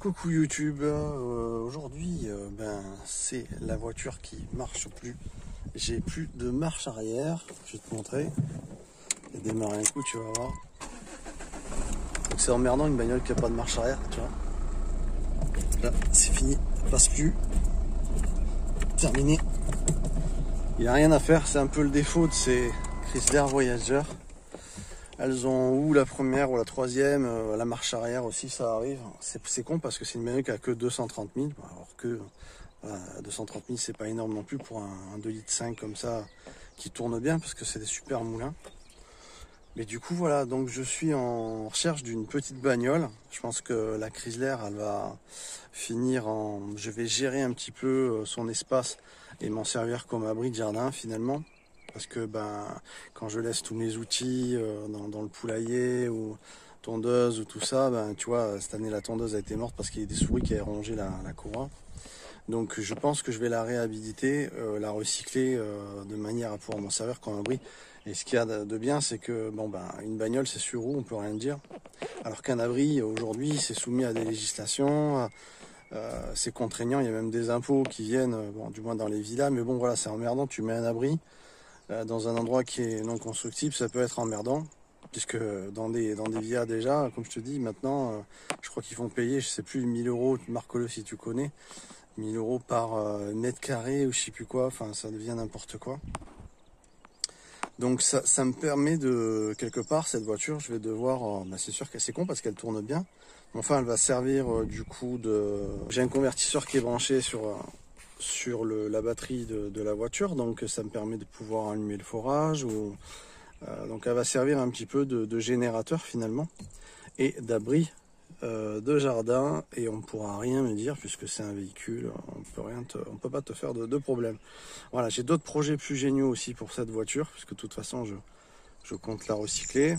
Coucou YouTube, aujourd'hui c'est la voiture qui marche plus. J'ai plus de marche arrière, je vais te montrer. Et démarrer un coup, tu vas voir. Donc c'est emmerdant une bagnole qui a pas de marche arrière, tu vois. Là c'est fini, ça passe plus. Terminé. Il n'y a rien à faire, c'est un peu le défaut de ces Chrysler Voyager. Elles ont ou la première ou la troisième, la marche arrière aussi ça arrive. C'est con parce que c'est une bagnole qui a que 230 000, alors que 230 000 c'est pas énorme non plus pour un 2,5 litres comme ça qui tourne bien parce que c'est des super moulins. Mais du coup voilà, donc je suis en recherche d'une petite bagnole. Je pense que la Chrysler elle va finir en... Je vais gérer un petit peu son espace et m'en servir comme abri de jardin finalement. Parce que quand je laisse tous mes outils dans le poulailler ou tondeuse ou tout ça, tu vois, cette année la tondeuse a été morte parce qu'il y a des souris qui avaient rongé la courroie. Donc je pense que je vais la réhabiliter, la recycler de manière à pouvoir m'en servir comme abri. Et ce qu'il y a de bien, c'est que une bagnole c'est sur roue, on peut rien dire. Alors qu'un abri aujourd'hui c'est soumis à des législations, c'est contraignant, il y a même des impôts qui viennent, du moins dans les villas, mais bon voilà, c'est emmerdant, tu mets un abri dans un endroit qui est non constructible, ça peut être emmerdant, puisque dans des villas déjà, comme je te dis, maintenant, je crois qu'ils font payer, je sais plus, 1000 euros, marque-le si tu connais, 1000 euros par mètre carré ou je sais plus quoi, enfin ça devient n'importe quoi. Donc ça me permet de, quelque part, cette voiture, je vais devoir, c'est sûr qu'elle c'est con parce qu'elle tourne bien, mais enfin elle va servir du coup de... J'ai un convertisseur qui est branché sur la batterie de la voiture, donc ça me permet de pouvoir allumer le forage, donc elle va servir un petit peu de générateur finalement, et d'abri de jardin, et on ne pourra rien me dire puisque c'est un véhicule, on peut pas te faire de problème. Voilà, j'ai d'autres projets plus géniaux aussi pour cette voiture, puisque de toute façon je compte la recycler,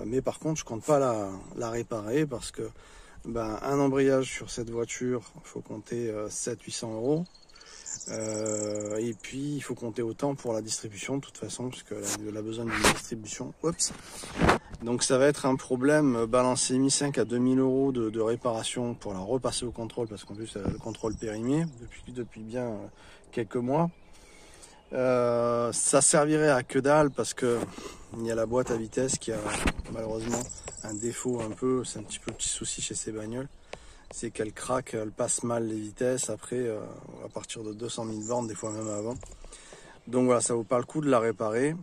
mais par contre je compte pas la réparer parce que un embrayage sur cette voiture, il faut compter 700-800 euros. Et puis il faut compter autant pour la distribution de toute façon, puisque elle a besoin d'une distribution. Oups. Donc ça va être un problème, balancer 1500 à 2000 euros de réparation pour la repasser au contrôle, parce qu'en plus elle a le contrôle périmé depuis bien quelques mois. Ça servirait à que dalle parce que il y a la boîte à vitesse qui a malheureusement un défaut un peu, c'est un petit peu le petit souci chez ces bagnoles, c'est qu'elle craque, elle passe mal les vitesses après à partir de 200 000 bornes, des fois même avant. Donc voilà, ça vaut pas le coup de la réparer.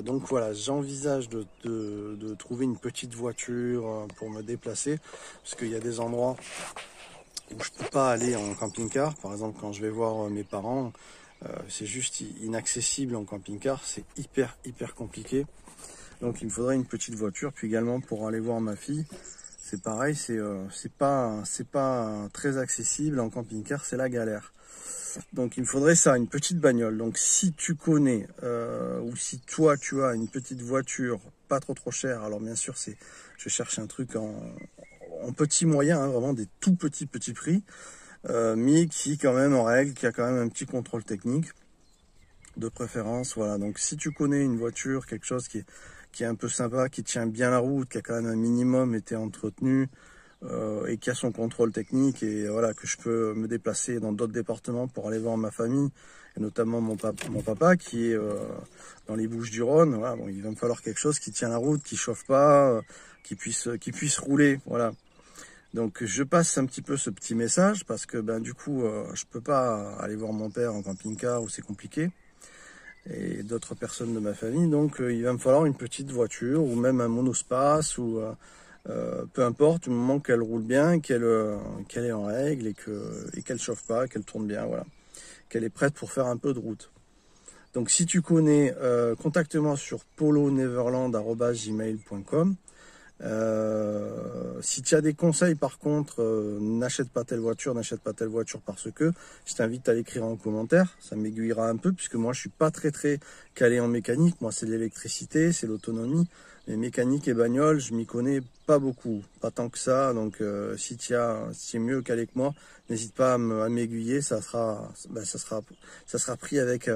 Donc voilà, j'envisage de trouver une petite voiture pour me déplacer, parce qu'il y a des endroits où je peux pas aller en camping-car. Par exemple, quand je vais voir mes parents, c'est juste inaccessible en camping-car, c'est hyper compliqué. Donc il me faudrait une petite voiture. Puis également pour aller voir ma fille, c'est pareil, c'est pas très accessible en camping-car, c'est la galère. Donc il me faudrait ça, une petite bagnole. Donc si tu connais ou si toi tu as une petite voiture pas trop chère, alors bien sûr je cherche un truc en petit moyen, hein, vraiment des tout petits prix, mais qui quand même en règle, qui a quand même un petit contrôle technique de préférence. Voilà, donc si tu connais une voiture, quelque chose qui est un peu sympa, qui tient bien la route, qui a quand même un minimum été entretenu, et qui a son contrôle technique, et voilà, que je peux me déplacer dans d'autres départements pour aller voir ma famille, et notamment mon papa qui est dans les Bouches-du-Rhône. Voilà, bon, il va me falloir quelque chose qui tient la route, qui chauffe pas, qui puisse rouler. Voilà. Donc je passe un petit peu ce petit message parce que du coup je peux pas aller voir mon père en camping-car où c'est compliqué, et d'autres personnes de ma famille, donc il va me falloir une petite voiture ou même un monospace ou peu importe, du moment qu'elle roule bien, qu'elle est en règle et qu'elle chauffe pas, qu'elle tourne bien, voilà, qu'elle est prête pour faire un peu de route. Donc si tu connais, contacte-moi sur poloneverland@gmail.com. Si tu as des conseils par contre, n'achète pas telle voiture parce que, je t'invite à l'écrire en commentaire, ça m'aiguillera un peu puisque moi je suis pas très calé en mécanique. Moi c'est l'électricité, c'est l'autonomie, mais mécanique et bagnole je m'y connais pas beaucoup, pas tant que ça. Donc si tu es mieux calé que moi, n'hésite pas à m'aiguiller, ça sera pris avec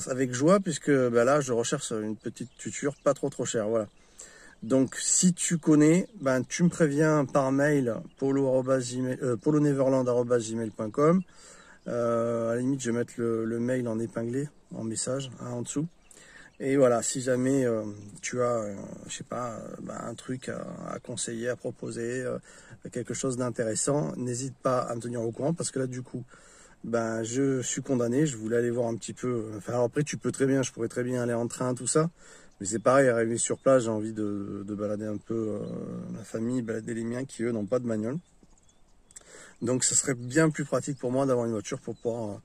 avec joie, puisque là je recherche une petite tuture pas trop chère. Voilà. Donc si tu connais, ben, tu me préviens par mail poloneverland@gmail.com. À la limite, je vais mettre le mail en épinglé, en message, hein, en dessous. Et voilà, si jamais tu as, je sais pas, un truc à conseiller, à proposer, quelque chose d'intéressant, n'hésite pas à me tenir au courant, parce que là, du coup, ben, je suis condamné. Je voulais aller voir un petit peu. Enfin, alors après, je pourrais très bien aller en train, tout ça. Mais c'est pareil, arriver sur place, j'ai envie de balader un peu ma famille, balader les miens qui, eux, n'ont pas de bagnole. Donc, ce serait bien plus pratique pour moi d'avoir une voiture pour pouvoir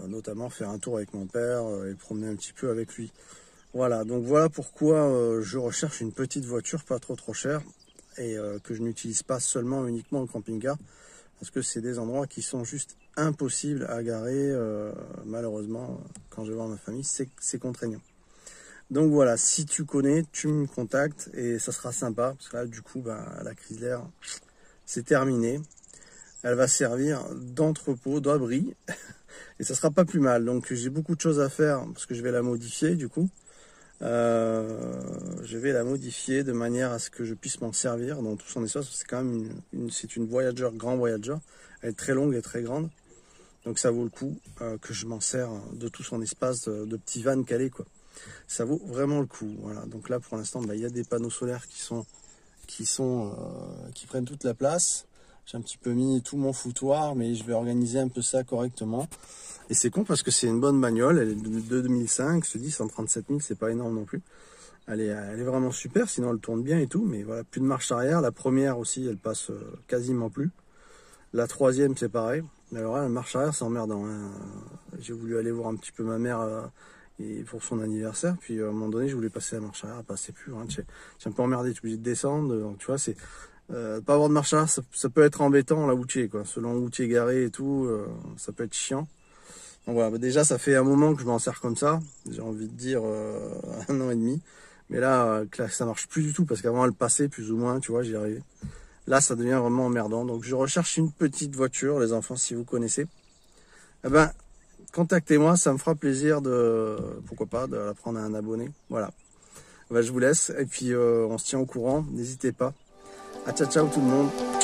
notamment faire un tour avec mon père et promener un petit peu avec lui. Voilà, donc voilà pourquoi je recherche une petite voiture pas trop chère et que je n'utilise pas seulement uniquement au camping-car, parce que c'est des endroits qui sont juste impossibles à garer. Malheureusement, quand je vais voir ma famille, c'est contraignant. Donc voilà, si tu connais, tu me contactes et ça sera sympa, parce que là, du coup, la Chrysler, c'est terminé. Elle va servir d'entrepôt, d'abri, et ça sera pas plus mal. Donc j'ai beaucoup de choses à faire, parce que je vais la modifier, du coup. Je vais la modifier de manière à ce que je puisse m'en servir dans tout son espace. C'est quand même une Voyager, grand Voyager. Elle est très longue et très grande. Donc ça vaut le coup que je m'en sers de tout son espace de petit van calé, quoi. Ça vaut vraiment le coup. Voilà. Donc là, pour l'instant, il y a des panneaux solaires qui prennent toute la place. J'ai un petit peu mis tout mon foutoir, mais je vais organiser un peu ça correctement. Et c'est con parce que c'est une bonne bagnole. Elle est de 2005. Je te dis, 137 000, c'est pas énorme non plus. Elle est vraiment super, sinon elle tourne bien et tout. Mais voilà, plus de marche arrière. La première aussi, elle passe quasiment plus. La troisième, c'est pareil. Alors là, la marche arrière, c'est emmerdant, hein. J'ai voulu aller voir un petit peu ma mère et pour son anniversaire. Puis à un moment donné, je voulais passer la marche arrière, elle passait plus. Hein. J'ai un peu emmerdé, tu es obligé de descendre. Donc, tu vois, c'est pas avoir de marche arrière, ça peut être embêtant là où tu es, quoi. Selon où tu es garé et tout, ça peut être chiant. Donc voilà, déjà ça fait un moment que je m'en sers comme ça. J'ai envie de dire 1 an et demi. Mais là, ça marche plus du tout parce qu'avant elle passait plus ou moins, tu vois, j'y arrivais. Là, ça devient vraiment emmerdant. Donc je recherche une petite voiture, les enfants, si vous connaissez. Eh ben, contactez-moi, ça me fera plaisir pourquoi pas, de la prendre à un abonné. Voilà. Ben, je vous laisse et puis on se tient au courant. N'hésitez pas. À ciao ciao tout le monde.